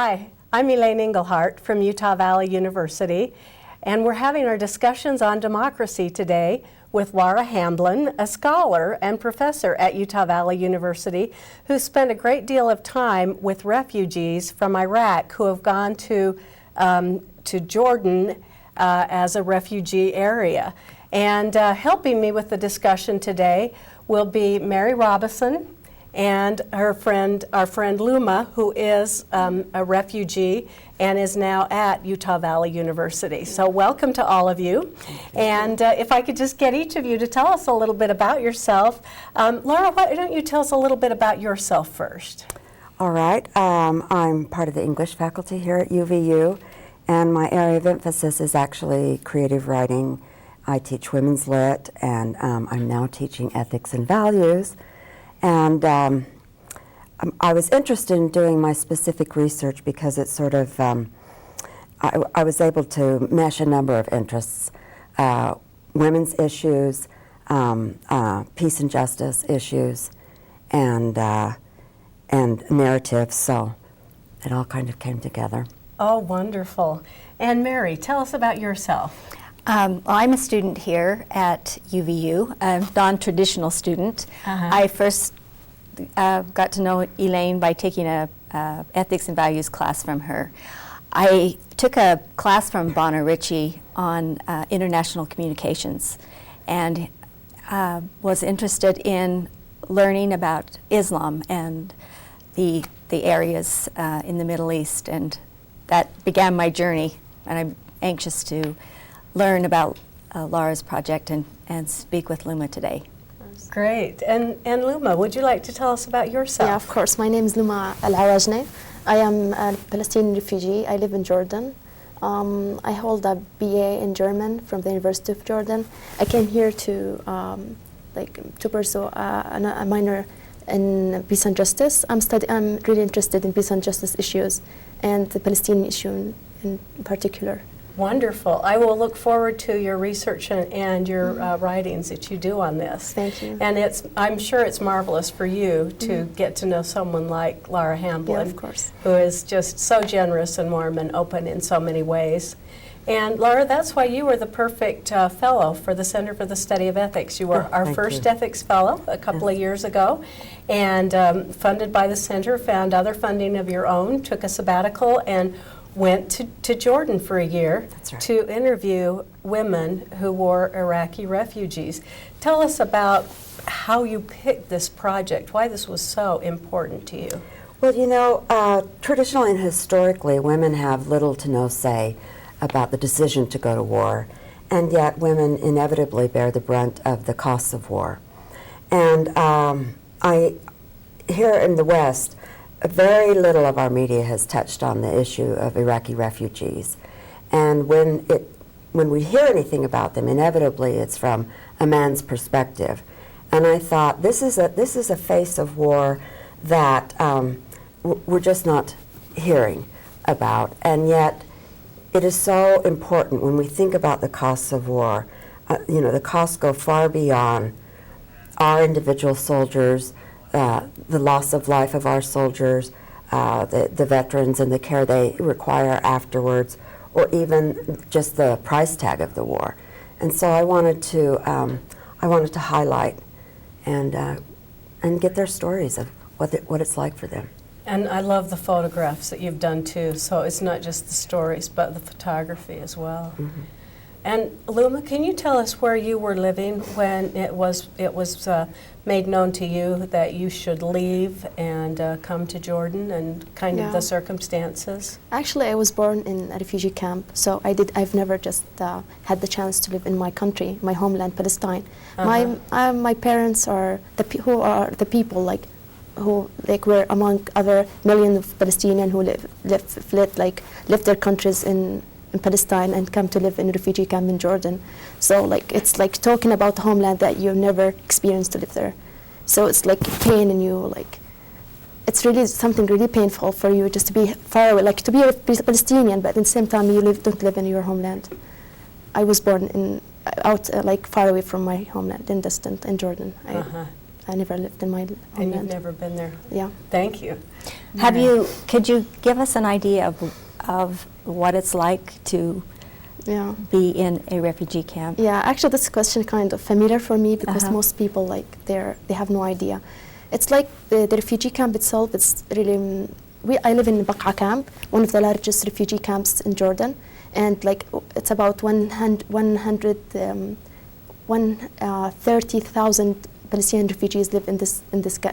Hi, I'm Elaine Englehardt from Utah Valley University, and we're having our discussions on democracy today with Laura Hamblin, a scholar and professor at Utah Valley University who spent a great deal of time with refugees from Iraq who have gone to Jordan as a refugee area. And helping me with the discussion today will be Mary Robison and our friend Luma, who is a refugee and is now at Utah Valley University. So welcome to all of you. And if I could just get each of you to tell us a little bit about yourself. Laura, why don't you tell us a little bit about yourself first? All right. I'm part of the English faculty here at UVU, and my area of emphasis is actually creative writing. I teach women's lit, and I'm now teaching ethics and values. And I was interested in doing my specific research because it's sort of, I was able to mesh a number of interests, women's issues, peace and justice issues, and narratives, so it all kind of came together. Oh, wonderful. And Mary, tell us about yourself. I'm a student here at UVU, a non-traditional student. I first got to know Elaine by taking a ethics and values class from her. I took a class from Bonner Ritchie on international communications and was interested in learning about Islam and the areas in the Middle East, and that began my journey, and I'm anxious to learn about Laura's project and speak with Luma today. Great. And Luma, would you like to tell us about yourself? Yeah, of course. My name is Luma Al-Awajnah. I am a Palestinian refugee. I live in Jordan. I hold a BA in German from the University of Jordan. I came here to pursue a minor in peace and justice. I'm really interested in peace and justice issues and the Palestinian issue in particular. Wonderful. I will look forward to your research and your writings that you do on this. Thank you. And I'm sure it's marvelous for you to get to know someone like Laura Hamblin, yeah, of course, who is just so generous and warm and open in so many ways. And Laura, that's why you were the perfect fellow for the Center for the Study of Ethics. You were our first ethics fellow a couple of years ago, and funded by the center, found other funding of your own, took a sabbatical, and went to Jordan for a year to interview women who were Iraqi refugees. Tell us about how you picked this project, why this was so important to you. Well, you know, traditionally and historically, women have little to no say about the decision to go to war, and yet women inevitably bear the brunt of the costs of war. And here in the West, very little of our media has touched on the issue of Iraqi refugees. And when we hear anything about them, inevitably it's from a man's perspective. And I thought, this is a face of war that we're just not hearing about. And yet it is so important when we think about the costs of war. You know, the costs go far beyond our individual soldiers, the loss of life of our soldiers, the veterans and the care they require afterwards, or even just the price tag of the war. And so I wanted to highlight and get their stories of what it's like for them. And I love the photographs that you've done too. So it's not just the stories, but the photography as well. Mm-hmm. And Luma, can you tell us where you were living when it was made known to you that you should leave and come to Jordan, and kind of the circumstances? Actually, I was born in a refugee camp, so I've never just had the chance to live in my country, my homeland, Palestine. My parents are the people who were among other millions of Palestinians who left their countries in Palestine and come to live in a refugee camp in Jordan. So it's like talking about the homeland that you've never experienced to live there. So it's like pain in you, it's really something really painful for you just to be far away, to be a Palestinian, but at the same time you don't live in your homeland. I was born far away from my homeland, distant in Jordan. I never lived in my homeland. And you've never been there? Yeah. Thank you. Could you give us an idea of what it's like to Yeah. be in a refugee camp? Yeah, actually this question kind of familiar for me because most people like they have no idea. It's like the refugee camp itself. It's really I live in Baqa camp, one of the largest refugee camps in Jordan, and like it's about 130,000 Palestinian refugees live in this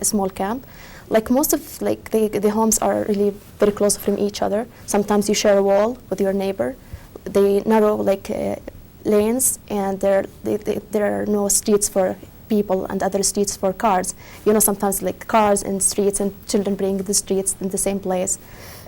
small camp. Like most of like the homes are really very close from each other. Sometimes you share a wall with your neighbor. They narrow like lanes, and there are no streets for people and other streets for cars. You know, sometimes like cars and streets and children bring the streets in the same place.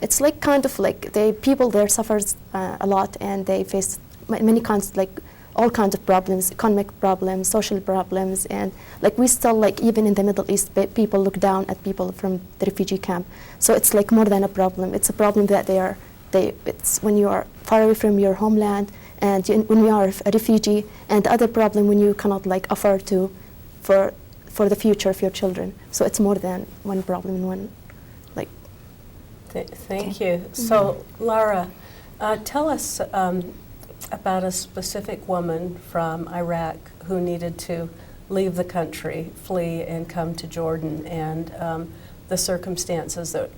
It's like kind of like the people there suffers a lot, and they face many kinds, like all kinds of problems, economic problems, social problems, and like we still like even in the Middle East, people look down at people from the refugee camp. So it's like more than a problem. It's a problem that it's when you are far away from your homeland, and when you are a refugee, and the other problem when you cannot like afford to for the future of your children. So it's more than one problem in one, like. Thank you. So, Lara, tell us about a specific woman from Iraq who needed to leave the country, flee, and come to Jordan, and the circumstances that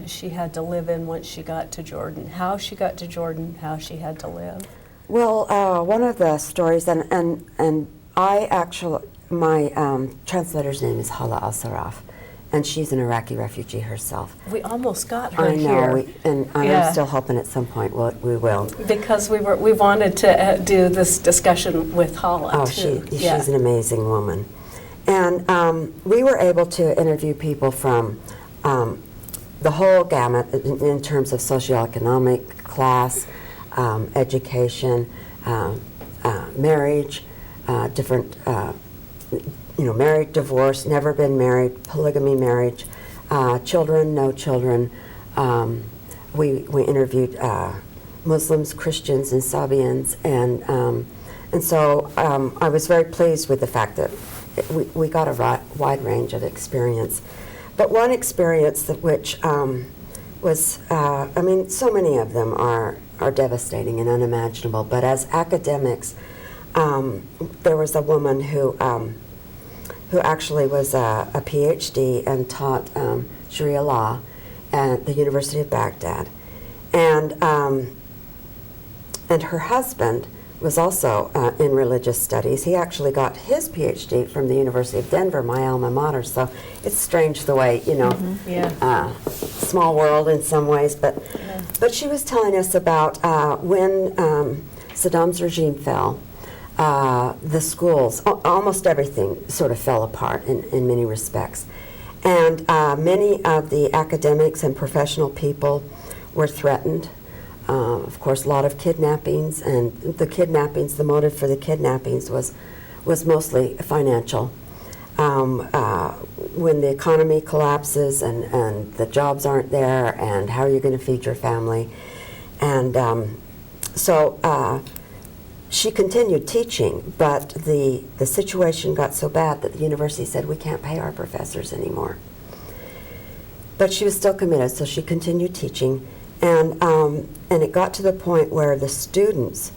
she had to live in once she got to Jordan, how she got to Jordan, how she had to live. Well, one of the stories, and I actually, my translator's name is Hala Al-Saraf, and she's an Iraqi refugee herself. We almost got her I know, here. and I'm still hoping at some point we will. Because we wanted to do this discussion with Hala, Oh, too. she's an amazing woman. And we were able to interview people from the whole gamut in terms of socioeconomic class, education, marriage, different, married, divorce, never been married, polygamy marriage, children, no children. We interviewed Muslims, Christians, and Sabians, and so I was very pleased with the fact that we got a wide range of experience. But one experience that which was, so many of them are devastating and unimaginable, but as academics, there was a woman who actually was a PhD and taught Sharia law at the University of Baghdad. And her husband was also in religious studies. He actually got his PhD from the University of Denver, my alma mater, so it's strange the way, small world in some ways, but she was telling us about when Saddam's regime fell, the schools, almost everything sort of fell apart in many respects. And many of the academics and professional people were threatened. Of course, a lot of kidnappings, and the motive for the kidnappings was mostly financial. When the economy collapses and the jobs aren't there, and how are you going to feed your family? And so she continued teaching, but the situation got so bad that the university said, we can't pay our professors anymore. But she was still committed, so she continued teaching. And it got to the point where the students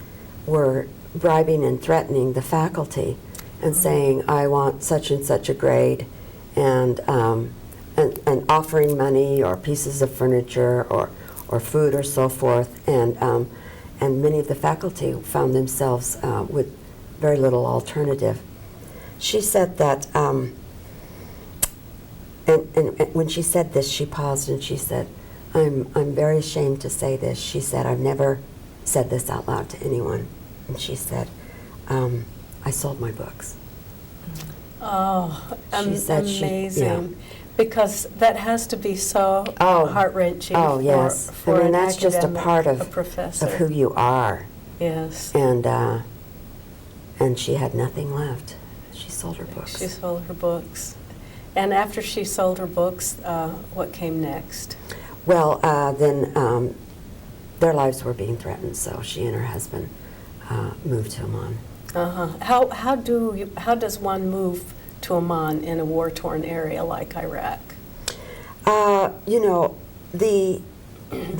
were bribing and threatening the faculty and saying, I want such and such a grade, and offering money or pieces of furniture or food or so forth. And many of the faculty found themselves with very little alternative. She said that, and when she said this, she paused and she said, I'm very ashamed to say this. She said, I've never said this out loud to anyone. And she said, I sold my books. Oh, she said amazing. Because that has to be so heart-wrenching yes. for an that's just a academic, part of professor. who you are. Yes. And she had nothing left. She sold her books. She sold her books. And after she sold her books, what came next? Well, then their lives were being threatened, so she and her husband moved to Amman. How does one move to Amman in a war-torn area like Iraq? You know, the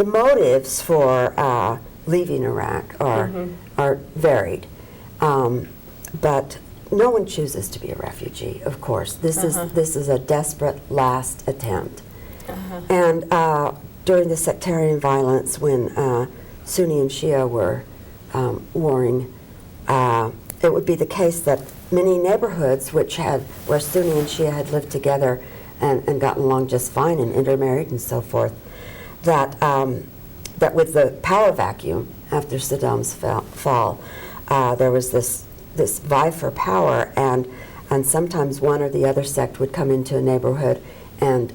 motives for leaving Iraq are varied, but no one chooses to be a refugee. Of course, this is a desperate last attempt. And during the sectarian violence, when Sunni and Shia were warring, it would be the case that many neighborhoods where Sunni and Shia had lived together and gotten along just fine and intermarried and so forth, that with the power vacuum after Saddam's fall, there was this vie for power, and sometimes one or the other sect would come into a neighborhood and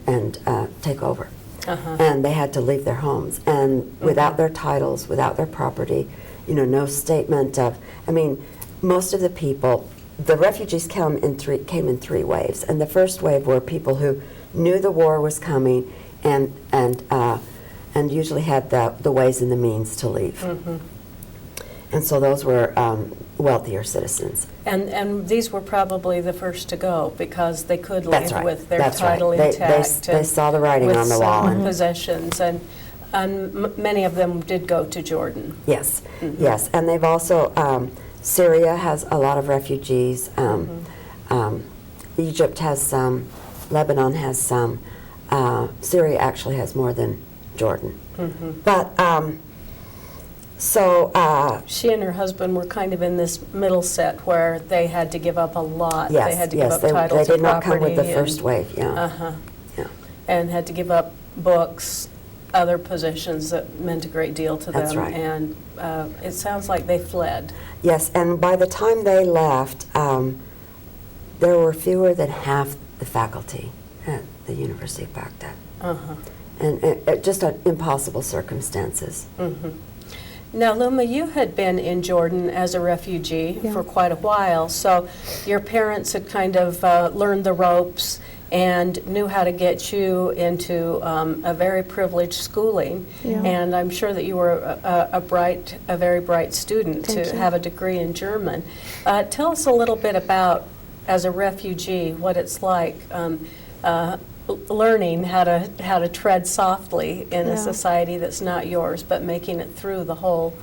take over. And they had to leave their homes, and without their titles, without their property, you know, no statement of, I mean, most of the people, the refugees came in three waves, and the first wave were people who knew the war was coming and usually had the ways and the means to leave. And so those were wealthier citizens. And these were probably the first to go because they could That's leave right. with their That's title right. intact. They saw the writing on the wall. With some possessions, and many of them did go to Jordan. Yes, yes, and they've also, Syria has a lot of refugees, Egypt has some, Lebanon has some, Syria actually has more than Jordan. But, she and her husband were kind of in this middle set where they had to give up a lot. yes, they had to yes, give up titles they did and not come with the property first wave, yeah. yeah. And had to give up books, other possessions that meant a great deal to That's them. right. And it sounds like they fled. Yes, and by the time they left, there were fewer than half the faculty at the University of Baghdad. And just impossible circumstances. Now, Luma, you had been in Jordan as a refugee for quite a while, so your parents had kind of learned the ropes and knew how to get you into a very privileged schooling. And I'm sure that you were a very bright student to have a degree in German. Tell us a little bit about, as a refugee, what it's like learning how to tread softly in a society that's not yours, but making it through the whole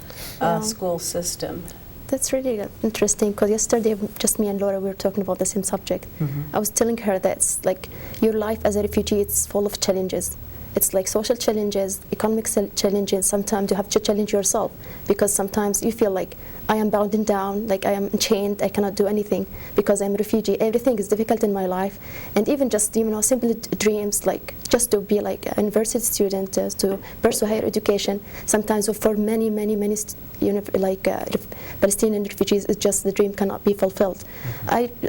school system. That's really interesting, because yesterday, just me and Laura, we were talking about the same subject. I was telling her that it's like your life as a refugee, it's full of challenges. It's like social challenges, economic challenges. Sometimes you have to challenge yourself, because sometimes you feel like I am bound down, like I am chained, I cannot do anything because I'm a refugee. Everything is difficult in my life. And even just, you know, simple dreams, like just to be like a university student, to pursue higher education. Sometimes for many Palestinian refugees, it's just the dream cannot be fulfilled.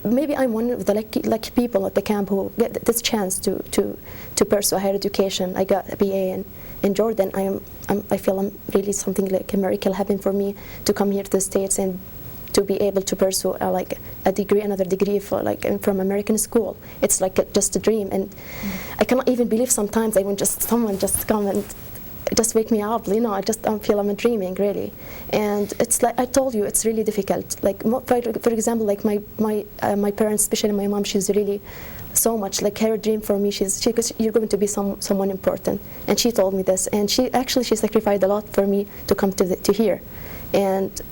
Maybe I'm one of the lucky people at the camp who get this chance to pursue higher education. I got a BA in Jordan. I feel really something like a miracle happened for me to come here to the States and to be able to pursue like a degree, another degree from American school. It's like just a dream, and I cannot even believe sometimes when someone just come and just wake me up. You know, I just feel I'm dreaming really, and it's like I told you, it's really difficult. Like for example, like my parents, especially my mom, she's really so much like her dream for me. Because you're going to be someone important, and she told me this, and she sacrificed a lot for me to come to here, and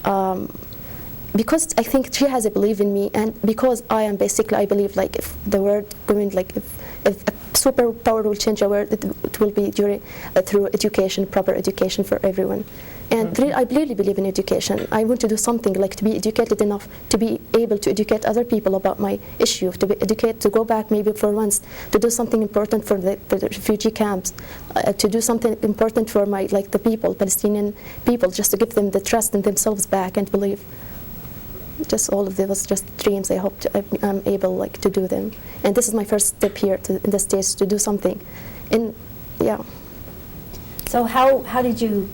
because I think she has a belief in me, and because I believe like if the world going like if a superpower will change the world, it will be through education, proper education for everyone. And really, I really believe in education. I want to do something like to be educated enough to be able to educate other people about my issue, to go back maybe for once, to do something important for the refugee camps, to do something important for the people, Palestinian people, just to give them the trust in themselves back and believe. Just all of those just dreams. I hope I'm able like to do them. And this is my first step here in the States to do something. And yeah. So how did you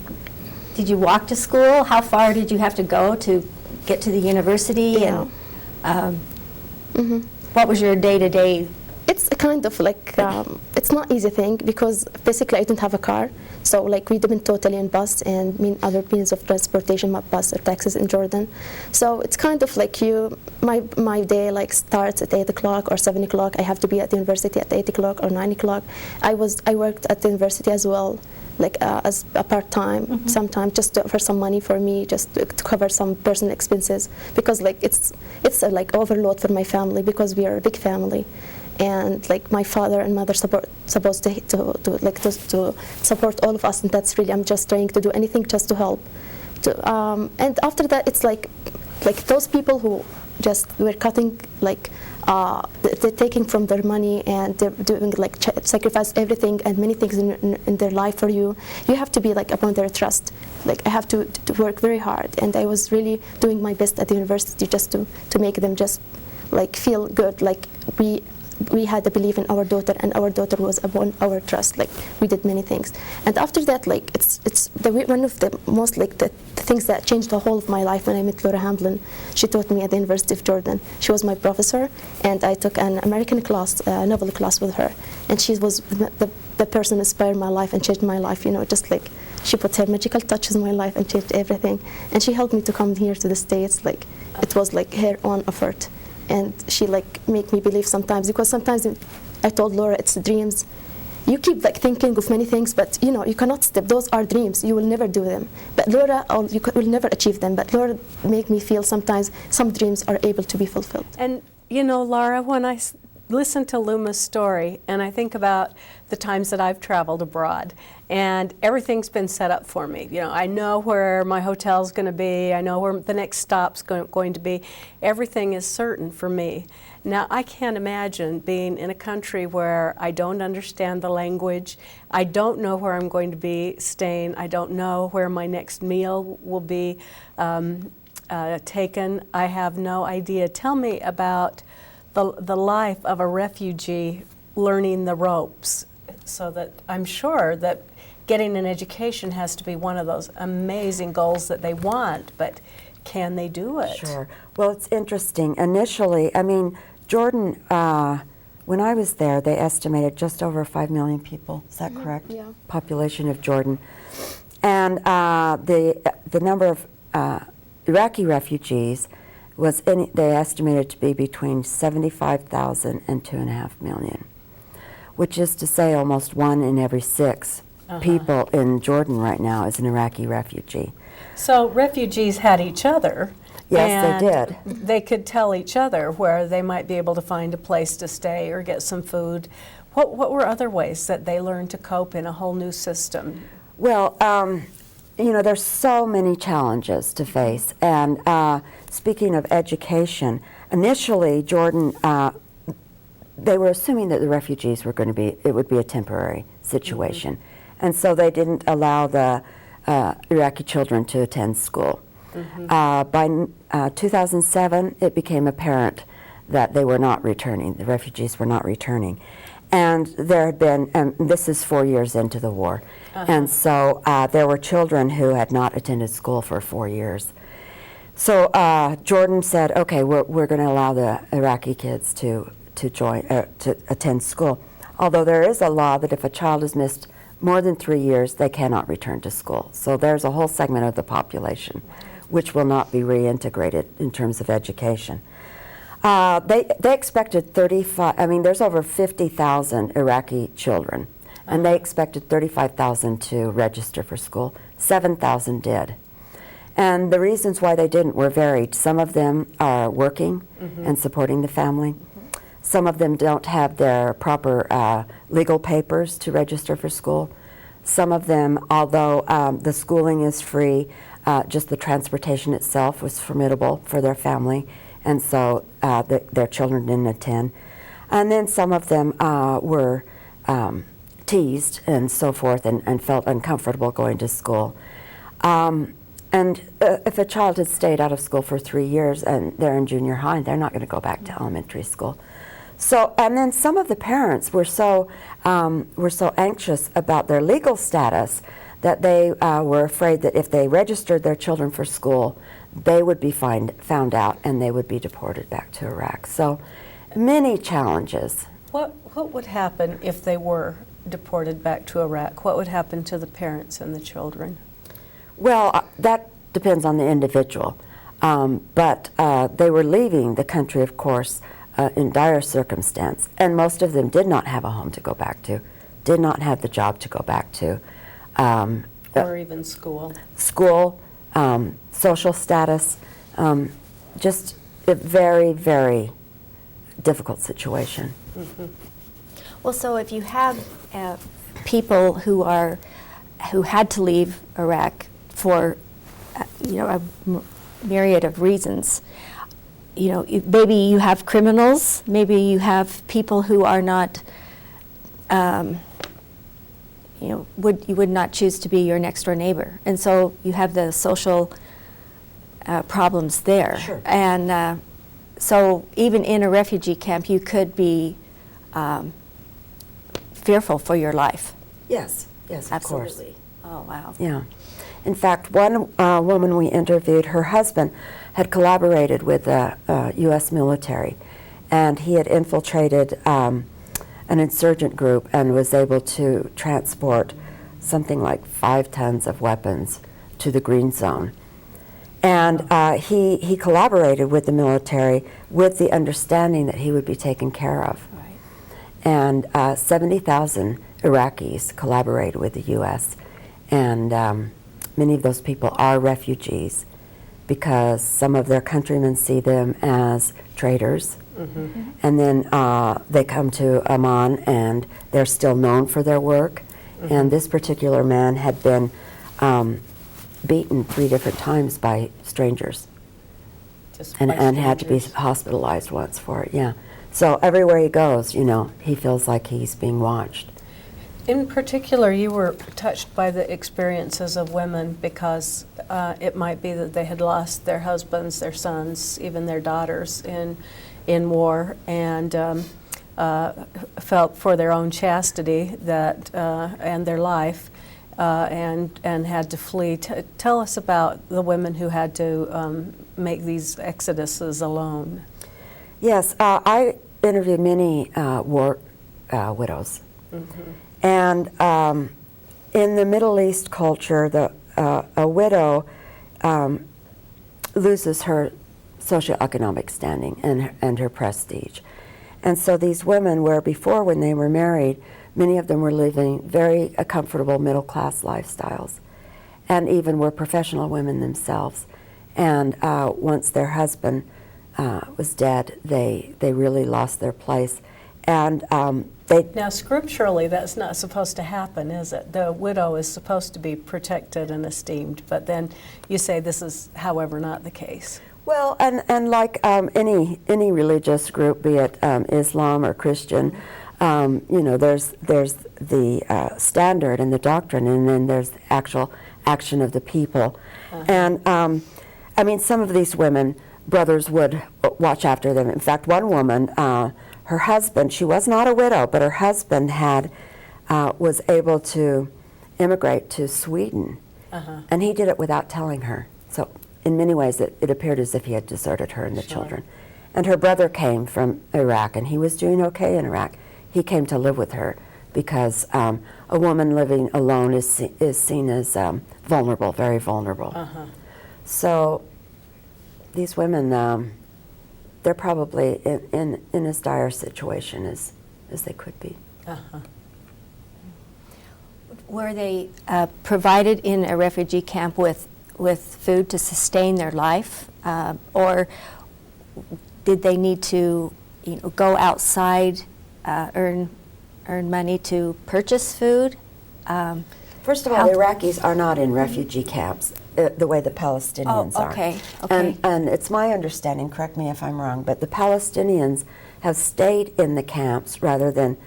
walk to school? How far did you have to go to get to the university? Yeah. And what was your day-to-day it's a kind of like, it's not easy thing because basically I don't have a car. So like we depend totally on bus and other means of transportation, bus or taxis in Jordan. So it's kind of like my day like starts at 8 o'clock or 7 o'clock. I have to be at the university at 8 o'clock or 9 o'clock. I worked at the university as well, like as a part-time sometimes, just for some money for me, just to cover some personal expenses, because like it's a like overload for my family because we are a big family. And like my father and mother supposed to support all of us, and that's really, I'm just trying to do anything just to help. And after that, it's like those people who just were cutting, like they're taking from their money and they're doing like sacrifice everything and many things in their life for you. You have to be like upon their trust. Like I have to work very hard, and I was really doing my best at the university just to make them just like feel good, like we had a belief in our daughter, and our daughter was upon our trust. Like we did many things, and after that, like it's one of the most like the things that changed the whole of my life when I met Laura Hamblin. She taught me at the University of Jordan. She was my professor, and I took an American class, novel class with her, and she was the person who inspired my life and changed my life. You know, just like she put her magical touches in my life and changed everything, and she helped me to come here to the States. Like it was like her own effort. And she like make me believe sometimes, because sometimes I told Laura it's dreams. You keep like thinking of many things, but you know you cannot step. Those are dreams. You will never do them. But Laura, you will never achieve them. But Laura make me feel sometimes some dreams are able to be fulfilled. And you know, Lara, when I listen to Luma's story and I think about the times that I've traveled abroad, and everything's been set up for me. You know, I know where my hotel's going to be. I know where the next stop's going to be. Everything is certain for me. Now, I can't imagine being in a country where I don't understand the language. I don't know where I'm going to be staying. I don't know where my next meal will be taken. I have no idea. Tell me about the life of a refugee learning the ropes, so that I'm sure that getting an education has to be one of those amazing goals that they want, but can they do it? Sure. Well, it's interesting. Initially, I mean, Jordan, when I was there, they estimated just over 5 million people. Is that correct? Yeah. Population of Jordan. And the number of Iraqi refugees was, they estimated to be between 75,000 and 2.5 million, which is to say almost 1 in every 6 people in Jordan right now is an Iraqi refugee. So refugees had each other. Yes, they did. They could tell each other where they might be able to find a place to stay or get some food. What were other ways that they learned to cope in a whole new system? Well, you know, there's so many challenges to face. And speaking of education, initially Jordan, they were assuming that the refugees were going to be, it would be a temporary situation. And so they didn't allow the Iraqi children to attend school. By 2007, it became apparent that they were not returning, the refugees were not returning. And there had been, and this is 4 years into the war, and so there were children who had not attended school for 4 years. So Jordan said, okay, we're going to allow the Iraqi kids to attend school. Although there is a law that if a child has missed more than 3 years, they cannot return to school. So there's a whole segment of the population which will not be reintegrated in terms of education. They expected 35, I mean, there's over 50,000 Iraqi children, and they expected 35,000 to register for school. 7,000 did. And the reasons why they didn't were varied. Some of them are working and supporting the family. Some of them don't have their proper legal papers to register for school. Some of them, although the schooling is free, just the transportation itself was formidable for their family, and so their children didn't attend. And then some of them were teased and so forth, and felt uncomfortable going to school. And if a child had stayed out of school for 3 years and they're in junior high, they're not going to go back to elementary school. So, and then some of the parents were so anxious about their legal status that they were afraid that if they registered their children for school, they would be found out and they would be deported back to Iraq. So many challenges. What would happen if they were deported back to Iraq? What would happen to the parents and the children? Well, that depends on the individual. But they were leaving the country, of course, in dire circumstance. And most of them did not have a home to go back to, did not have the job to go back to. Or even school. School, social status, just a very, very difficult situation. Mm-hmm. Well, so if you have people who had to leave Iraq for a myriad of reasons, maybe you have criminals, maybe you have people who are not, you would not choose to be your next door neighbor, and so you have the social problems there. Sure. And so even in a refugee camp, you could be fearful for your life. Yes, yes, of course. Absolutely. Oh, wow. Yeah. In fact, one woman we interviewed, her husband had collaborated with the U.S. military, and he had infiltrated an insurgent group and was able to transport something like 5 tons of weapons to the Green Zone. And he collaborated with the military with the understanding that he would be taken care of. Right. And 70,000 Iraqis collaborated with the U.S. And many of those people are refugees because some of their countrymen see them as traitors. Mm-hmm. Mm-hmm. And then they come to Amman and they're still known for their work. Mm-hmm. And this particular man had been beaten 3 different times by strangers and had to be hospitalized once for it, yeah. So everywhere he goes, he feels like he's being watched. In particular, you were touched by the experiences of women because it might be that they had lost their husbands, their sons, even their daughters in war, and felt for their own chastity and their life, and had to flee. Tell us about the women who had to make these exoduses alone. Yes, I interviewed many war widows. Mm-hmm. And in the Middle East culture, a widow loses her socioeconomic standing and her prestige. And so these women, where before when they were married, many of them were living very comfortable middle-class lifestyles, and even were professional women themselves. And once their husband was dead, they really lost their place. And now, scripturally, that's not supposed to happen, is it? The widow is supposed to be protected and esteemed, but then you say this is, however, not the case. Well, and like any religious group, be it Islam or Christian, there's the standard and the doctrine, and then there's the actual action of the people. Uh-huh. And some of these women, brothers would watch after them. In fact, one woman, her husband, she was not a widow, but her husband was able to immigrate to Sweden, uh-huh. and he did it without telling her. So in many ways, it appeared as if he had deserted her and the children. And her brother came from Iraq, and he was doing okay in Iraq. He came to live with her because a woman living alone is seen as vulnerable, very vulnerable. Uh-huh. So these women, they're probably in as dire a situation as they could be. Uh-huh. Were they provided in a refugee camp with food to sustain their life, or did they need to go outside, earn money to purchase food? First of all, the Iraqis are not in refugee camps the way the Palestinians are. Okay. And it's my understanding, correct me if I'm wrong, but the Palestinians have stayed in the camps rather than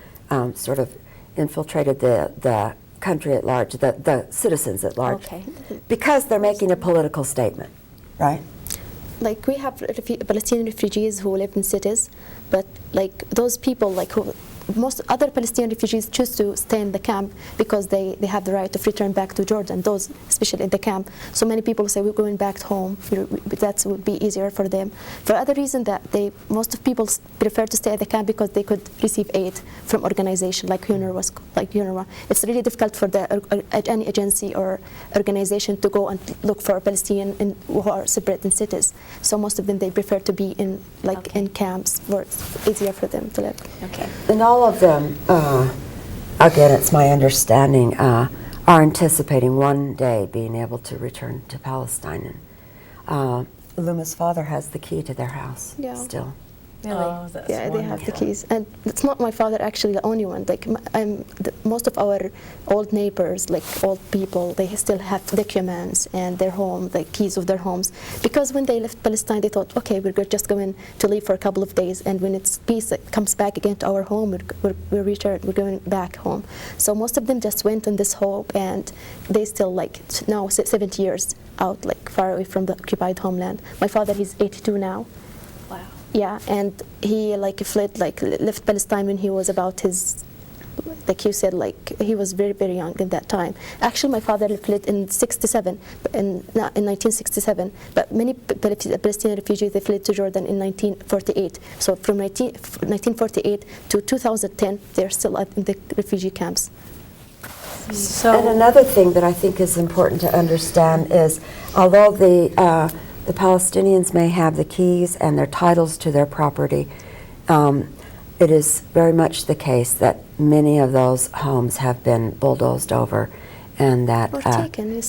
sort of infiltrated the country at large, the citizens at large, okay. because they're making a political statement, right? We have Palestinian refugees who live in cities, but those people who most other Palestinian refugees choose to stay in the camp because they have the right of return back to Jordan, those especially in the camp. So many people say we're going back home, that would be easier for them. For other reason that most of people prefer to stay at the camp because they could receive aid from organization like UNRWA. It's really difficult for any agency or organization to go and look for Palestinians who are separate in cities. So most of them, they prefer to be in in camps where it's easier for them to live. Okay. And all of them, again, it's my understanding, are anticipating one day being able to return to Palestine. And Luma's father has the key to their house still. Really? Oh, that's Yeah, they have the wonderful. keys, and it's not my father actually the only one. Like most of our old neighbors, like old people, they still have documents and their home, the keys of their homes. Because when they left Palestine, they thought, okay, we're just going to leave for a couple of days, and when it's peace, it comes back again to our home. We're returned. We're going back home. So most of them just went on this hope, and they still now 70 years out, far away from the occupied homeland. My father, he's 82 now. Wow. Yeah, and he fled, left Palestine when he was about his, like you said, he was very, very young at that time. Actually, my father fled in 1967, but many Palestinian refugees, they fled to Jordan in 1948. So from 1948 to 2010, they're still in the refugee camps. And another thing that I think is important to understand is, although the Palestinians may have the keys and their titles to their property, it is very much the case that many of those homes have been bulldozed over, and that Or taken,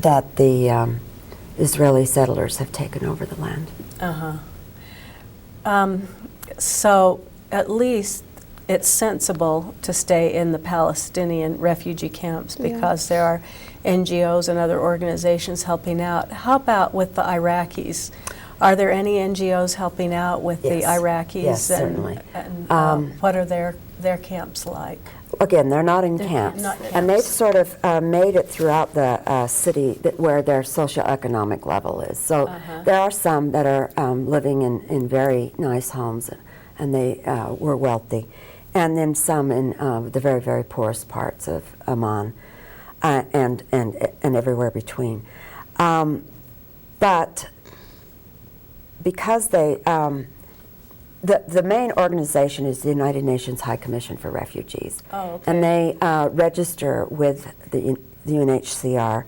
that the Israeli settlers have taken over the land. So at least it's sensible to stay in the Palestinian refugee camps because there are NGOs and other organizations helping out. How about with the Iraqis? Are there any NGOs helping out with the Iraqis? Yes, certainly. And what are their camps like? Again, they're not in They're camps. not And they've camps. sort of made it throughout the city where their socioeconomic level is. So there are some that are living in very nice homes, and they were wealthy. And then some in the very, very poorest parts of Amman and everywhere between. But because they, the main organization is the United Nations High Commission for Refugees. Oh, okay. And they register with the UNHCR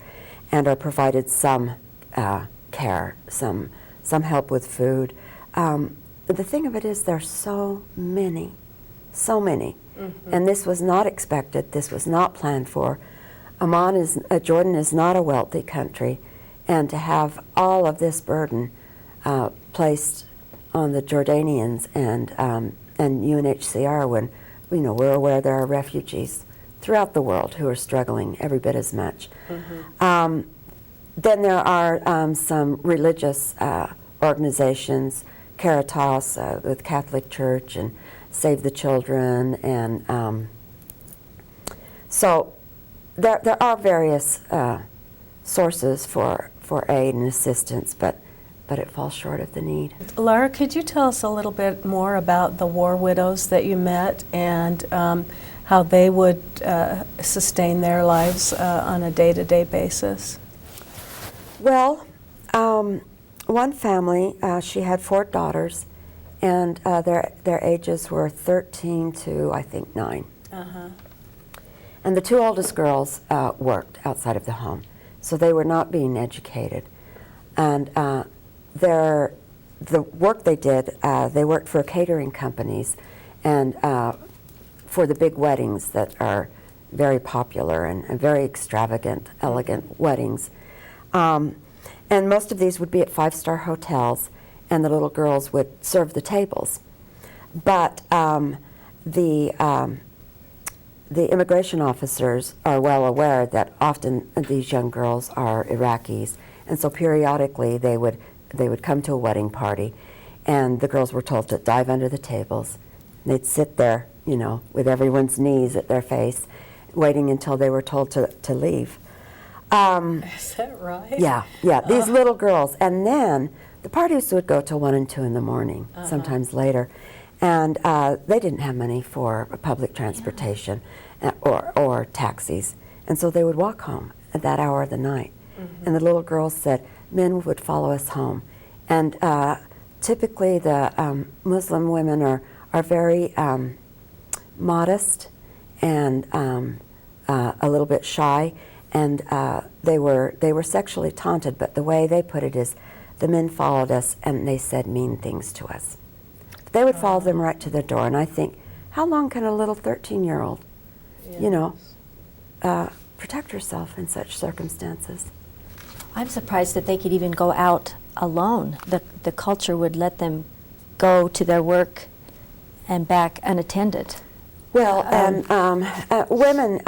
and are provided some care, some help with food. But the thing of it is, there's so many. And this was not expected. This was not planned for. Jordan is not a wealthy country, and to have all of this burden placed on the Jordanians and UNHCR, when we're aware there are refugees throughout the world who are struggling every bit as much. Then there are some religious organizations, Caritas with Catholic Church and Save the Children, and so there are various sources for aid and assistance, but it falls short of the need. Lara, could you tell us a little bit more about the war widows that you met and how they would sustain their lives on a day-to-day basis? Well, one family, she had 4 daughters, and their ages were 13 to, I think, 9. And the 2 oldest girls worked outside of the home, so they were not being educated. And the work they did, they worked for catering companies and for the big weddings that are very popular and very extravagant, elegant weddings. And most of these would be at 5-star hotels, and the little girls would serve the tables. But the immigration officers are well aware that often these young girls are Iraqis, and so periodically they would come to a wedding party, and the girls were told to dive under the tables. They'd sit there, with everyone's knees at their face, waiting until they were told to leave. Is that right? Yeah, these little girls. And then the parties would go till 1 and 2 in the morning, sometimes later. And they didn't have money for public transportation or taxis. And so they would walk home at that hour of the night. And the little girls said, men would follow us home. And typically the Muslim women are very modest and a little bit shy, and they were sexually taunted, but the way they put it is the men followed us and they said mean things to us. They would follow them right to the door, and I think, how long can a little 13-year-old, you know, protect herself in such circumstances? I'm surprised that they could even go out alone. The culture would let them go to their work and back unattended. Well, women,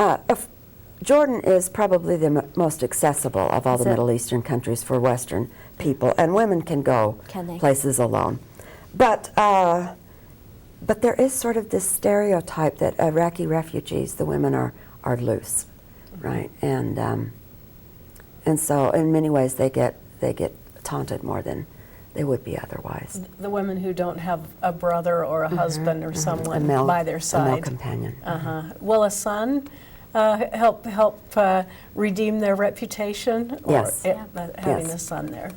Jordan is probably the most accessible of all the Middle Eastern countries for Western people, and women can go places alone. But there is sort of this stereotype that Iraqi refugees, the women are loose, right? And so in many ways they get taunted more than they would be otherwise. The women who don't have a brother or a husband or someone by their side. A male companion. Will a son help redeem their reputation? Yes. Having a son there.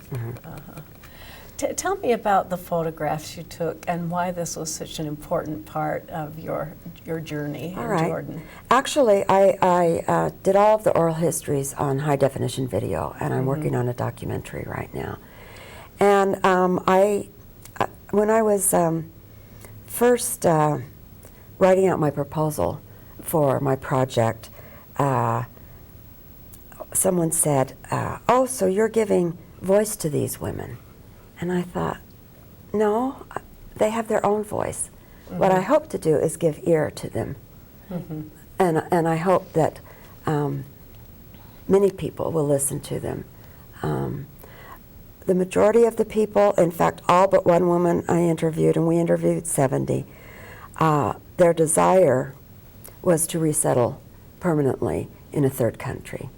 Tell me about the photographs you took and why this was such an important part of your journey in Jordan. Actually, I did all of the oral histories on high definition video, and I'm working on a documentary right now. And when I was first writing out my proposal for my project, someone said, "Oh, so you're giving voice to these women?" And I thought, no, they have their own voice. What I hope to do is give ear to them. And I hope that many people will listen to them. The majority of the people, in fact, all but one woman I interviewed, and we interviewed 70, their desire was to resettle permanently in a third country.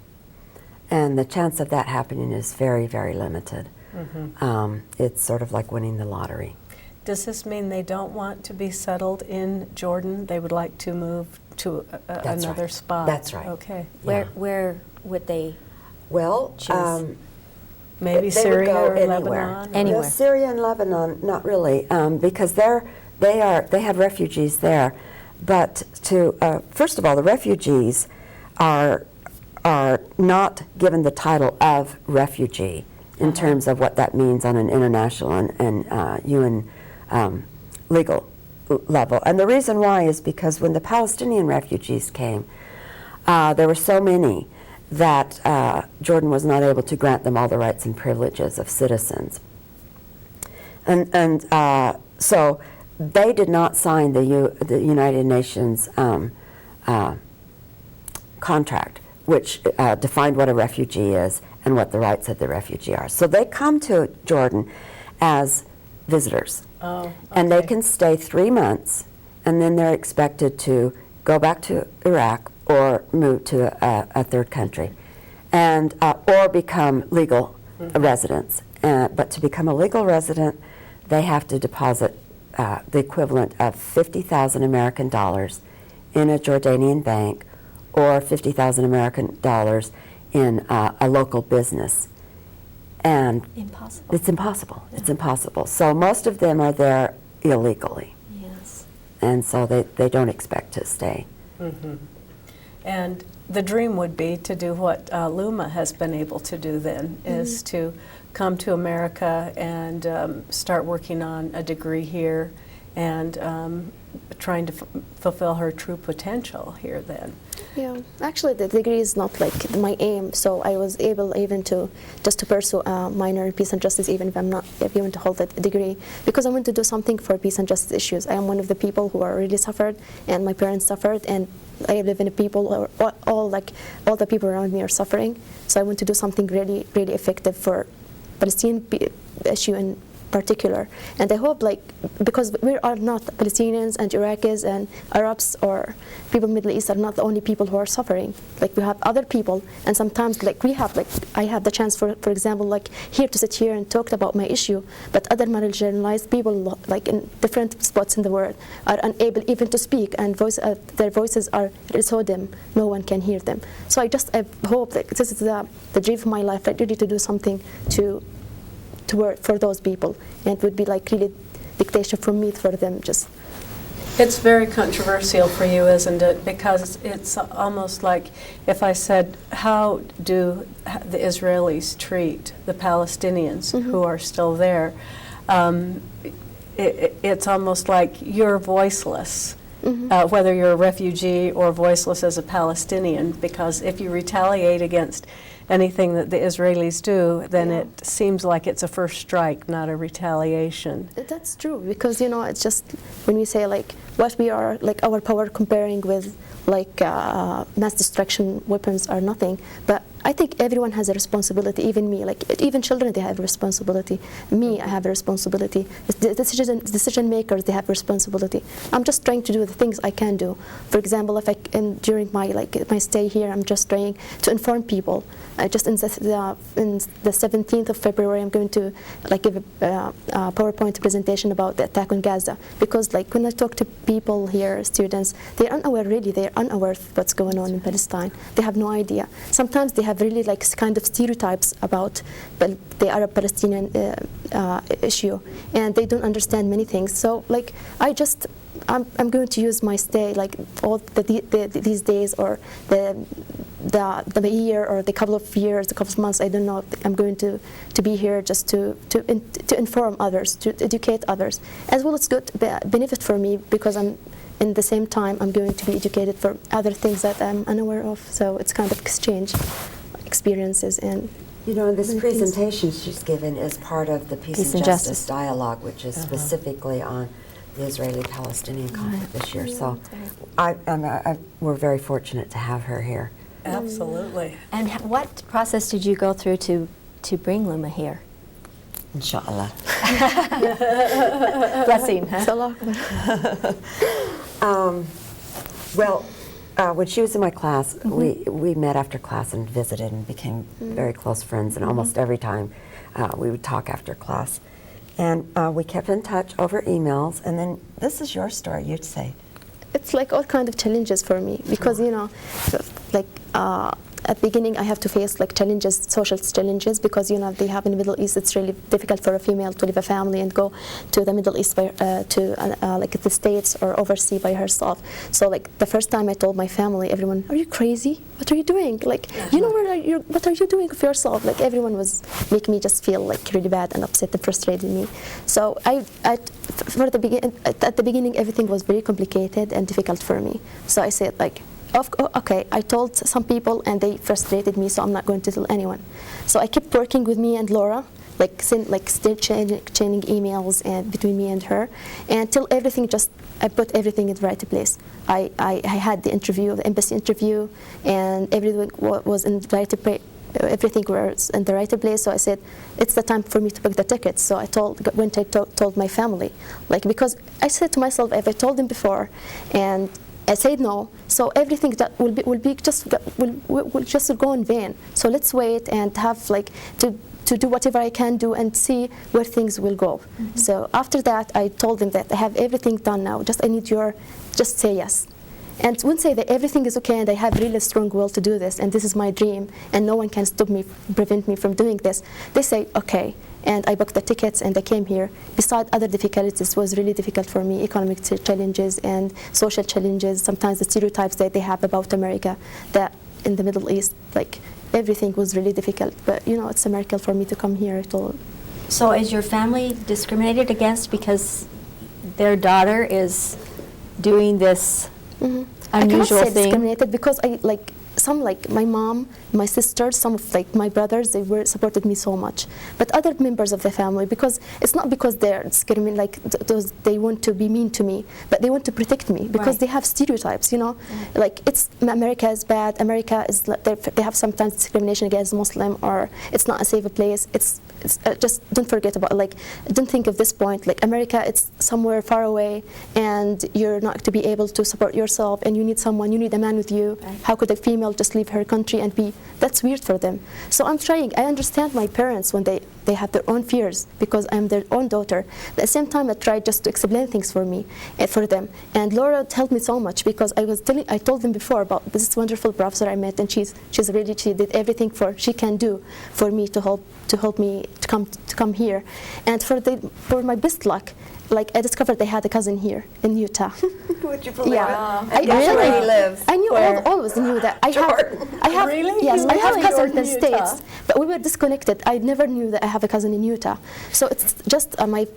And the chance of that happening is very, very limited. It's sort of like winning the lottery. Does this mean they don't want to be settled in Jordan? They would like to move to another spot? That's right. Okay. Where would they choose? Maybe they Syria would go or anywhere. Lebanon? Anywhere. No, Syria and Lebanon, not really, because they have refugees there. But first of all, the refugees are not given the title of refugee in terms of what that means on an international and UN legal level. And the reason why is because when the Palestinian refugees came, there were so many that Jordan was not able to grant them all the rights and privileges of citizens. And so they did not sign the United Nations contract, which defined what a refugee is and what the rights of the refugee are. So they come to Jordan as visitors. And they can stay 3 months, and then they're expected to go back to Iraq or move to a third country, and or become legal residents. But to become a legal resident, they have to deposit the equivalent of 50,000 American dollars in a Jordanian bank, or 50,000 American dollars in a local business. And Impossible. it's impossible. It's impossible. So most of them are there illegally. Yes. And so they don't expect to stay. And the dream would be to do what Luma has been able to do then, is to come to America and start working on a degree here and trying to fulfill her true potential here then. Yeah, actually the degree is not like my aim, so I was able even to pursue a minor in peace and justice even if I'm not able to hold that degree, because I want to do something for peace and justice issues. I am one of the people who are really suffered, and my parents suffered, and I live in a people who are all the people around me are suffering, so I want to do something really, really effective for Palestinian issue in particular. And I hope, like, because we are not Palestinians and Iraqis and Arabs or people in the Middle East are not the only people who are suffering. Like, we have other people, and sometimes, like, we have, like, I have the chance, for example, like, here to sit here and talk about my issue, but other marginalized people, like, in different spots in the world, are unable even to speak, and their voices are so dim, no one can hear them. So I hope that this is the dream of my life, like, really to do something to work for those people, and it would be like really dictation from me for them. Just It's very controversial for you, isn't it? Because it's almost like if I said, how do the Israelis treat the Palestinians who are still there? It's almost like you're voiceless, whether you're a refugee or voiceless as a Palestinian, because if you retaliate against anything that the Israelis do, then it seems like it's a first strike, not a retaliation. That's true, because, you know, it's just when we say, like, what we are, like, our power comparing with, like, mass destruction weapons are nothing. But I think everyone has a responsibility, even me, like, even children, they have a responsibility. Me, I have a responsibility. The decision makers, they have a responsibility. I'm just trying to do the things I can do. For example, if during my stay here, I'm just trying to inform people. Just in the 17th of February, I'm going to, like, give a PowerPoint presentation about the attack on Gaza, because, like, when I talk to people here, students, they're unaware, really, they're unaware of what's going on in Palestine. They have no idea. Sometimes they have really, like, kind of stereotypes about the Arab-Palestinian issue, and they don't understand many things. So, like, I'm going to use my stay, like, all these days, or the year, or the couple of years, the couple of months, I don't know. I'm going to be here just to inform others, to educate others, as well as good benefit for me, because in the same time I'm going to be educated for other things that I'm unaware of. So it's kind of exchange experiences. And you know, this presentation she's given is part of the Peace and Justice Dialogue, which is specifically on the Israeli-Palestinian conflict this year. So we're very fortunate to have her here. Absolutely. And what process did you go through to bring Luma here? Inshallah. Blessing, huh? When she was in my class, we met after class and visited and became very close friends, and almost every time we would talk after class. And we kept in touch over emails, and then this is your story, you'd say. It's like all kind of challenges for me, because, you know, like, at the beginning I have to face, like, challenges, social challenges, because, you know, they have in the Middle East, it's really difficult for a female to leave a family and go to the Middle East like the States or overseas by herself. So, like, the first time I told my family, everyone, are you crazy? What are you doing? Like, you know, what are you doing for yourself? Like, everyone was making me just feel, like, really bad and upset and frustrated me. So at the beginning everything was very complicated and difficult for me. So I said, like, okay, I told some people and they frustrated me, so I'm not going to tell anyone. So I kept working with me and Laura, like, still changing emails and between me and her, until everything I put everything in the right place. I had the interview, the embassy interview, and everything was in the right place. Everything was in the right place. So I said, it's the time for me to book the tickets. So I told my family, like, because I said to myself, if I told them before and I said no, so everything that will just go in vain. So let's wait and have, like, to do whatever I can do and see where things will go. So after that, I told them that I have everything done now. I need just say yes. And once I say that everything is okay and I have really strong will to do this, and this is my dream, and no one can prevent me from doing this, they say okay. And I booked the tickets and I came here. Besides other difficulties, it was really difficult for me, economic challenges and social challenges, sometimes the stereotypes that they have about America, that in the Middle East, like, everything was really difficult. But, you know, it's a miracle for me to come here at all. So is your family discriminated against because their daughter is doing this unusual I cannot say thing? Discriminated, because some, like, my mom, my sisters, some of, like, my brothers, they supported me so much. But other members of the family, because it's not because they're discriminating, like, they want to be mean to me, but they want to protect me, because they have stereotypes, you know, like, it's America is bad, America is, they have sometimes discrimination against Muslim, or it's not a safe place. just don't forget about, like, don't think of this point, like America, it's somewhere far away, and you're not to be able to support yourself, and you need someone, you need a man with you. Right. How could a female just leave her country and be, that's weird for them. So I'm trying, I understand my parents when they have their own fears because I'm their own daughter. At the same time, I tried just to explain things for me, for them. And Laura helped me so much because I told them before about this wonderful professor I met, and she did everything she can do for me to help me to come here. And for my best luck, like, I discovered I had a cousin here in Utah. Would you believe Yeah. it? I Guess really where he lives. I knew always knew that. I have Really? yes, You I have really cousins in go the to Utah? States, but we were disconnected. I never knew that I have a cousin in Utah. So it's just my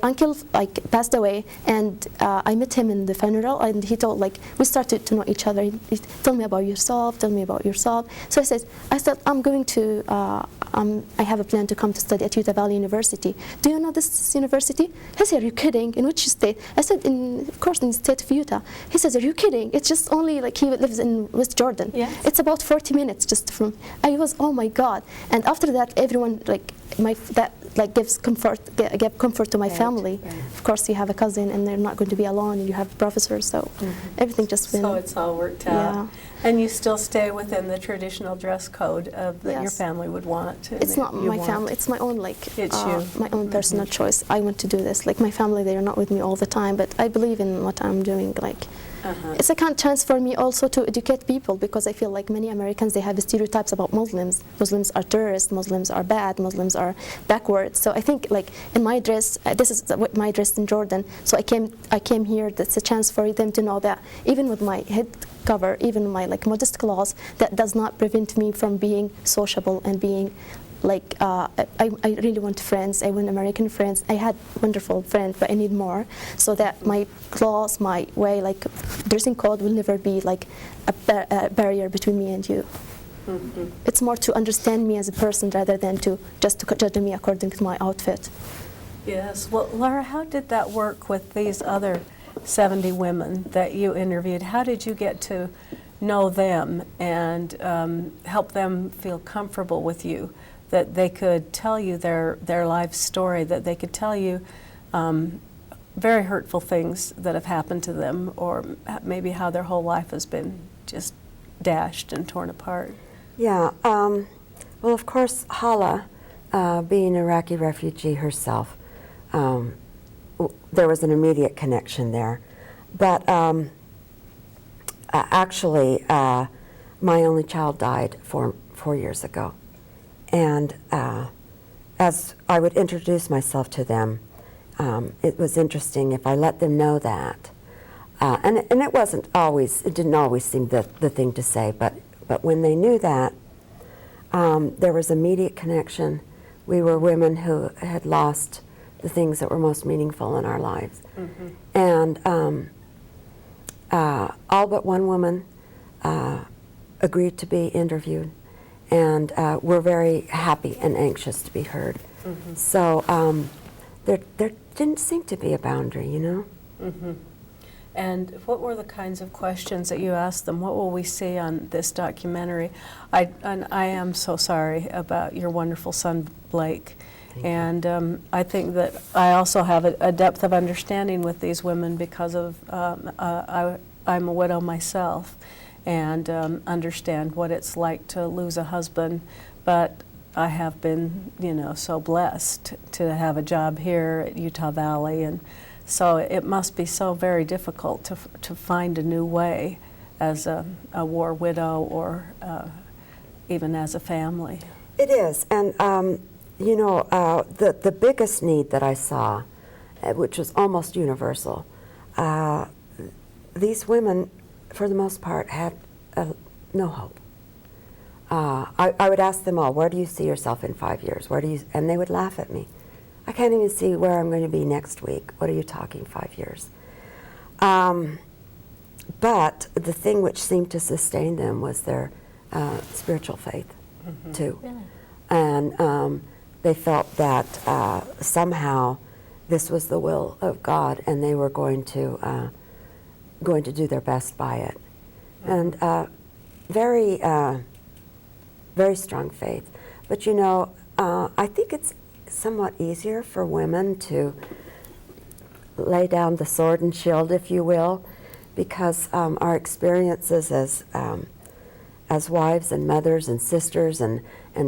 uncle like passed away, and I met him in the funeral, and he told, like, we started to know each other. He told me about yourself. Tell me about yourself. So I said I'm going to. I have a plan to come to study at Utah Valley University. Do you know this university? He said, are you kidding? In which state? I said, of course, in the state of Utah. He says, are you kidding? It's just only, like, he lives in West Jordan. Yes. It's about 40 minutes just from, I was, oh my God. And after that, everyone, like, gives comfort, gave comfort to my family. Right. Of course, you have a cousin, and they're not going to be alone, and you have professors, so everything just been. So it's all worked out. Yeah. And you still stay within the traditional dress code that your Yes. family would want. It's not my family. It's my own, like, It's you. my own personal choice. I want to do this. Like, my family, they are not with me all the time, but I believe in what I'm doing. Like, it's a kind of chance for me also to educate people, because I feel like many Americans, they have stereotypes about Muslims. Muslims are terrorists. Muslims are bad. Muslims are backwards. So I think, like, in my dress, this is my dress in Jordan. So I came here. That's a chance for them to know that even with my head cover, even my, like, modest clothes, that does not prevent me from being sociable and being, like, I really want friends. I want American friends. I had wonderful friends, but I need more, so that my clothes, my way, like, dressing code will never be like a barrier between me and you. It's more to understand me as a person rather than to just to judge me according to my outfit. Yes. Well, Lara, how did that work with these other 70 women that you interviewed? How did you get to know them and help them feel comfortable with you, that they could tell you their life story, that they could tell you very hurtful things that have happened to them, or maybe how their whole life has been just dashed and torn apart? Yeah, well, of course, Hala, being an Iraqi refugee herself, there was an immediate connection there. But actually, my only child died 4 years ago. And as I would introduce myself to them, it was interesting if I let them know that. And it wasn't always, it didn't always seem the thing to say, but when they knew that, there was immediate connection. We were women who had lost the things that were most meaningful in our lives. And all but one woman agreed to be interviewed, and we're very happy and anxious to be heard. So there didn't seem to be a boundary, you know? And what were the kinds of questions that you asked them? What will we see on this documentary? I am so sorry about your wonderful son, Blake. And I think that I also have a depth of understanding with these women because of I'm a widow myself, and understand what it's like to lose a husband. But I have been, you know, so blessed to have a job here at Utah Valley, and so it must be so very difficult to find a new way as a war widow, or even as a family. It is, and you know, the biggest need that I saw, which was almost universal, these women, for the most part, had no hope. I would ask them all, where do you see yourself in 5 years? Where do you? And they would laugh at me. I can't even see where I'm going to be next week. What are you talking, 5 years? But the thing which seemed to sustain them was their spiritual faith, too. Yeah. And they felt that somehow this was the will of God, and they were going to do their best by it. And very, very strong faith. But you know, I think somewhat easier for women to lay down the sword and shield, if you will, because our experiences as wives and mothers and sisters and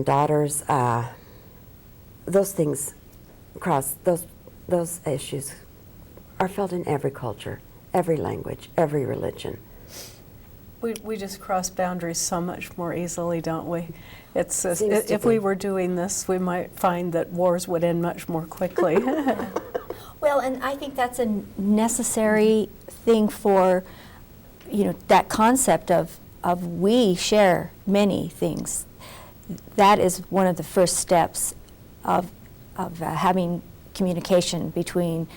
daughters, those things those issues are felt in every culture, every language, every religion. We just cross boundaries so much more easily, don't we? It's Seems to if be. we were doing this, we might find that wars would end much more quickly. Well, and I think that's a necessary thing for, that concept of we share many things. That is one of the first steps of having communication between,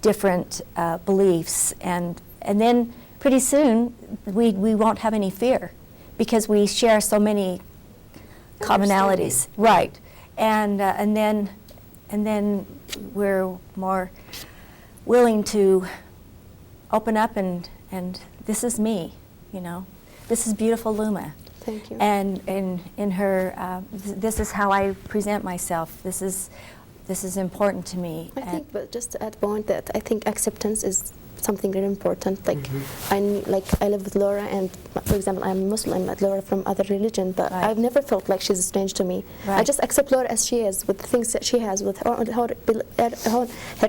different beliefs, and then pretty soon we won't have any fear because we share so many commonalities, right? And then we're more willing to open up and this is me, this is beautiful Luma. Thank you. And in her, this is how I present myself. This is important to me. I think, but just to add point that I think acceptance is something very important. Like, I live with Laura, and for example, I'm Muslim, but Laura from other religion, but Right. I've never felt like she's strange to me. I Right. just accept Laura as she is, with the things that she has, with her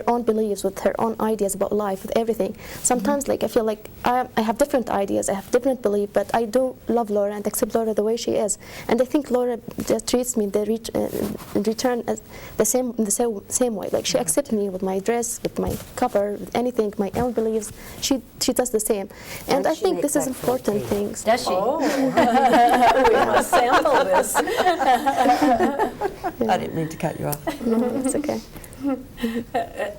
own beliefs, with her own ideas about life, with everything. Sometimes, I feel like I have different ideas, I have different beliefs, but I do love Laura and accept Laura the way she is. And I think Laura just treats me in return as the same way. Like, she accepts me with my dress, with my cover, with anything, my own beliefs. She does the same, and I she think make this is that important cake? things. Does she? Oh, we must sample this. I didn't mean to cut you off. No, it's okay.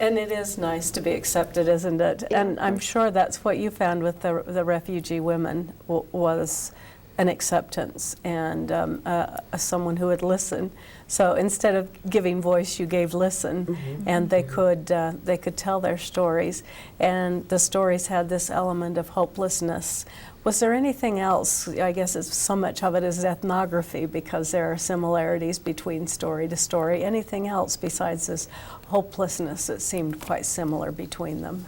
And it is nice to be accepted, isn't it? Yeah, And I'm sure that's what you found with the refugee women was an acceptance and someone who would listen. So instead of giving voice, you gave listen, and they could tell their stories, and the stories had this element of hopelessness. Was there anything else? I guess it's so much of it is ethnography because there are similarities between story to story. Anything else besides this hopelessness that seemed quite similar between them?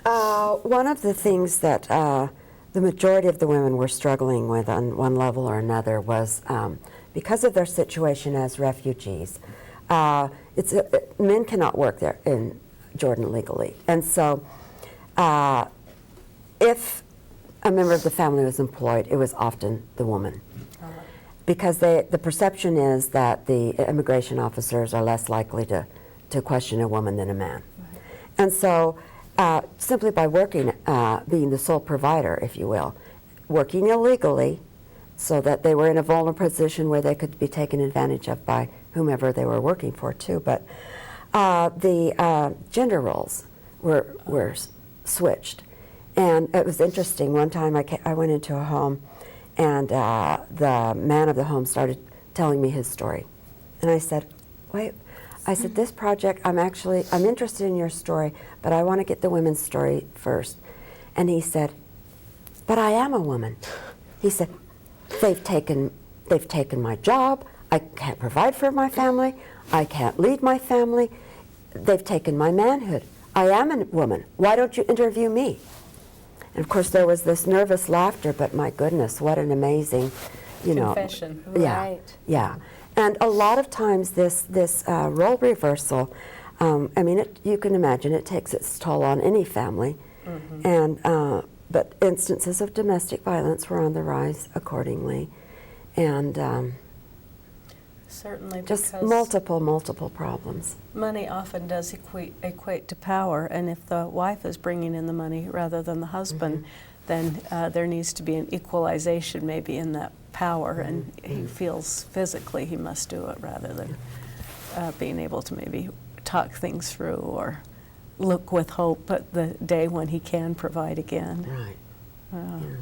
One of the things that the majority of the women were struggling with on one level or another was because of their situation as refugees. Men cannot work there in Jordan legally, and so if a member of the family was employed, it was often the woman, because the perception is that the immigration officers are less likely to question a woman than a man, and so. Simply by working, being the sole provider, if you will, working illegally so that they were in a vulnerable position where they could be taken advantage of by whomever they were working for too. But the gender roles were switched. And it was interesting. One time I went into a home and the man of the home started telling me his story. And I said, wait. I said, this project, I'm interested in your story, but I want to get the women's story first. And he said, but I am a woman. He said, they've taken my job, I can't provide for my family, I can't lead my family, they've taken my manhood. I am a woman, why don't you interview me? And of course there was this nervous laughter, but my goodness, what an amazing, Confession. Yeah, Right. yeah. And a lot of times this role reversal, you can imagine it takes its toll on any family, and but instances of domestic violence were on the rise accordingly, and Certainly, just because multiple problems. money often does equate to power, and if the wife is bringing in the money rather than the husband, then there needs to be an equalization maybe in that power, and he feels physically he must do it rather than being able to maybe talk things through or look with hope at the day when he can provide again. Right. Uh, Yeah.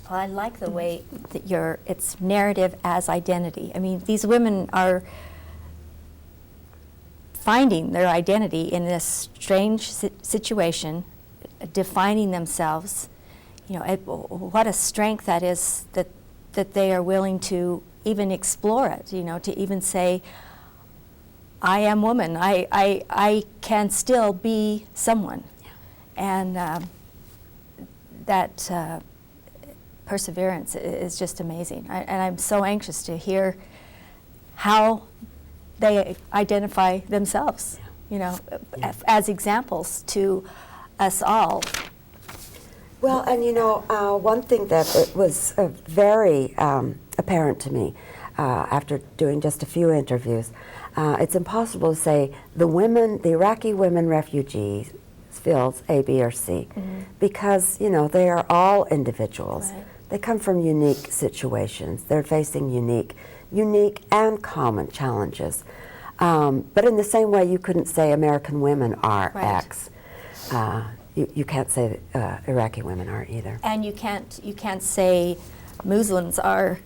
Well, I like the way that it's narrative as identity. I mean, these women are finding their identity in this strange situation, defining themselves. What a strength that is that that they are willing to even explore it, you know, to even say, I am woman, I can still be someone. And that perseverance is just amazing. And I'm so anxious to hear how they identify themselves, you know, as examples to us all. Well, and you know, one thing that it was very apparent to me after doing just a few interviews, it's impossible to say the Iraqi women refugees fields A, B, or C, because you know they are all individuals. Right. They come from unique situations. They're facing unique and common challenges. But in the same way, you couldn't say American women are X. You can't say Iraqi women are either. And you can't say Muslims are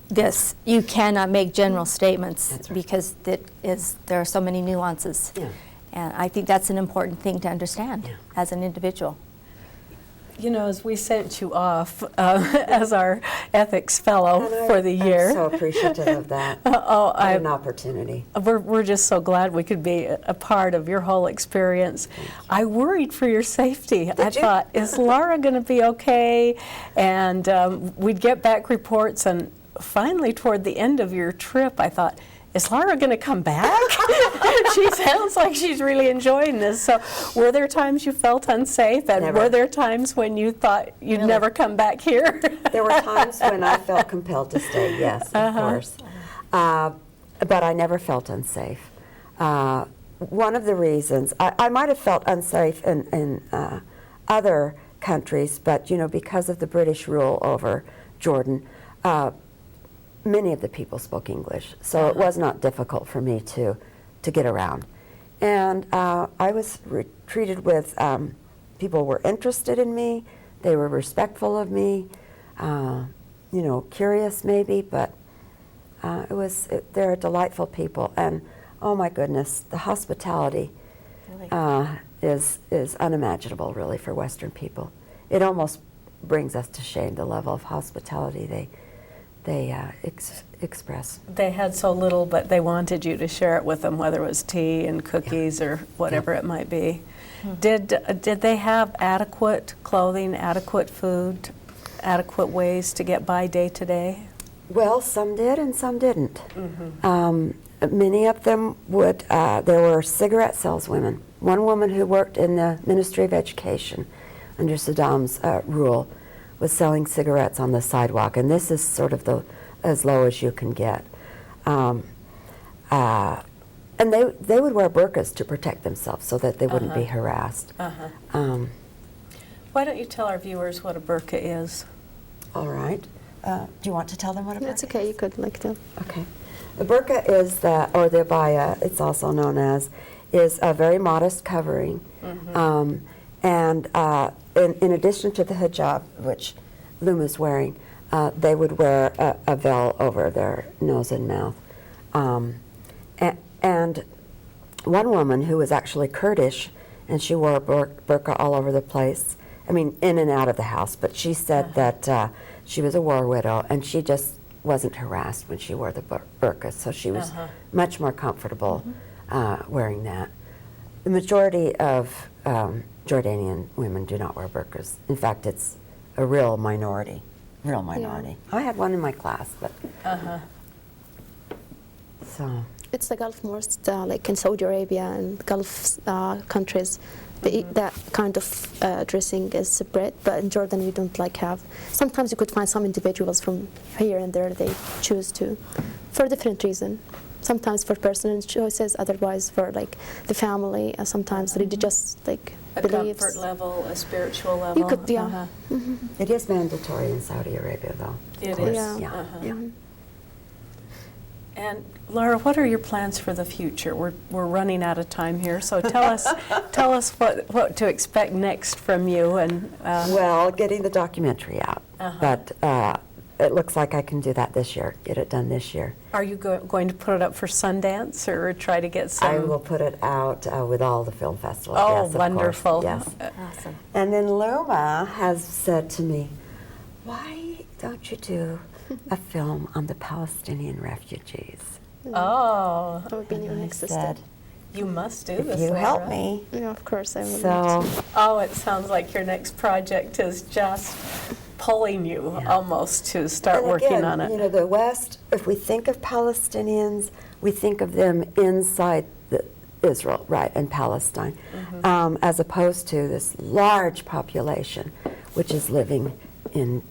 this. You cannot make general statements. That's right. Because there are so many nuances. Yeah. And I think that's an important thing to understand as an individual. You know, as we sent you off as our ethics fellow for the year. I'm so appreciative of that. What an opportunity. We're just so glad we could be a part of your whole experience. I worried for your safety. I thought, is Lara going to be okay? And we'd get back reports, and finally toward the end of your trip, I thought, is Lara going to come back? She sounds like she's really enjoying this. So were there times you felt unsafe? And Never. were there times when you thought you'd never come back here? There were times when I felt compelled to stay, yes, of course. But I never felt unsafe. One of the reasons, I might have felt unsafe in other countries, but you know, because of the British rule over Jordan, many of the people spoke English, so it was not difficult for me to get around. And I was treated with, people were interested in me, they were respectful of me, you know, curious maybe, but they're delightful people. And oh my goodness, the hospitality is unimaginable really for Western people. It almost brings us to shame, the level of hospitality they express. They had so little, but they wanted you to share it with them, whether it was tea and cookies or whatever it might be. Did they have adequate clothing, adequate food, adequate ways to get by day to day? Well, some did and some didn't. Many of them would, there were cigarette saleswomen. One woman who worked in the Ministry of Education under Saddam's rule was selling cigarettes on the sidewalk, and this is sort of as low as you can get. And they would wear burqas to protect themselves so that they wouldn't be harassed. Why don't you tell our viewers what a burqa is? All right. Do you want to tell them what a burqa It's okay, you could like tell. Okay. The burqa is or the abaya, it's also known as, is a very modest covering. And in addition to the hijab, which Luma's wearing, they would wear a veil over their nose and mouth. And one woman who was actually Kurdish, and she wore a burqa all over the place, I mean, in and out of the house, but she said that she was a war widow, and she just wasn't harassed when she wore the burqa, so she was much more comfortable wearing that. The majority of Jordanian women do not wear burqas. In fact, it's a real minority. I had one in my class, but so. It's the Gulf most, like in Saudi Arabia and Gulf countries, that kind of dressing is separate, but in Jordan we don't like have. Sometimes you could find some individuals from here and there, they choose to, for different reason. Sometimes for personal choices, otherwise for like the family, sometimes religious like A beliefs. comfort level, a spiritual level? You could, It is mandatory in Saudi Arabia, though. It of course. is. Yeah. And Lara, what are your plans for the future? We're running out of time here, so tell us what to expect next from you. And Well, getting the documentary out, but it looks like I can do that this year. Get it done this year. are you going to put it up for Sundance or try to get some? I will put it out with all the film festivals. Oh, yes, of wonderful! course, yes. Awesome. And then Luma has said to me, "Why don't you do a film on the Palestinian refugees. Oh, That would be your And I next step. said, you must do if this, you help Laura. me. Yeah, of course I will. So, Oh, it sounds like your next project is just pulling you almost to start and working again, on it. you know, the West, if we think of Palestinians, we think of them inside Israel, right, and Palestine, as opposed to this large population which is living in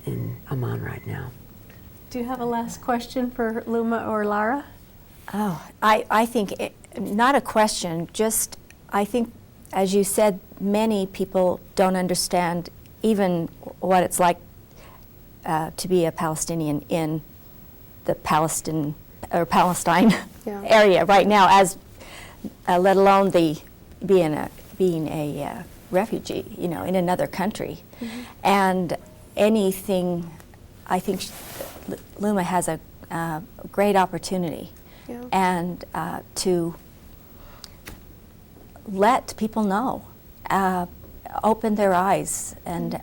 Amman right now. Do you have a last question for Luma or Lara? Oh, I think, not a question, just I think, as you said, many people don't understand even what it's like to be a Palestinian in the Palestine Yeah. area right now, as let alone being a refugee, you know, in another country. And anything, I think Luma has a great opportunity, Yeah. and to let people know, open their eyes, and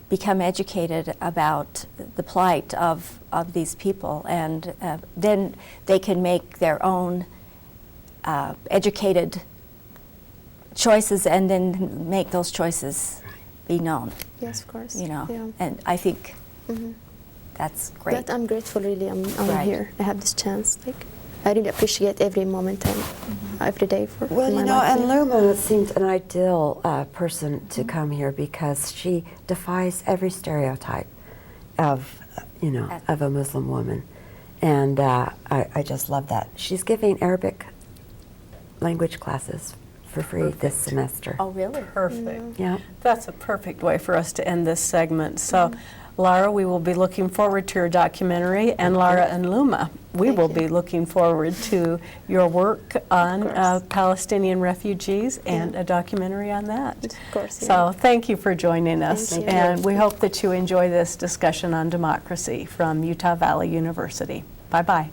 become educated about the plight of these people, and then they can make their own educated choices, and then make those choices be known, Yes, of course. you know. Yeah. And I think Mhm. that's great. That I'm grateful, really. I'm Right. here. I have this chance. Like, I really appreciate every moment and every day for Well, my you know, life. and Yeah. Luma seems an ideal person to come here because she defies every stereotype of, you know, of a Muslim woman. And I just love that. She's giving Arabic language classes for free this semester. Oh, really? Perfect. Yeah. That's a perfect way for us to end this segment. So, Lara, we will be looking forward to your documentary, and Lara and Luma, we Thank will you. be looking forward to your work on course. Palestinian refugees and a documentary on that. Of course, yeah. So, thank you for joining us, Thank you. and we hope that you enjoy this discussion on democracy from Utah Valley University. Bye-bye.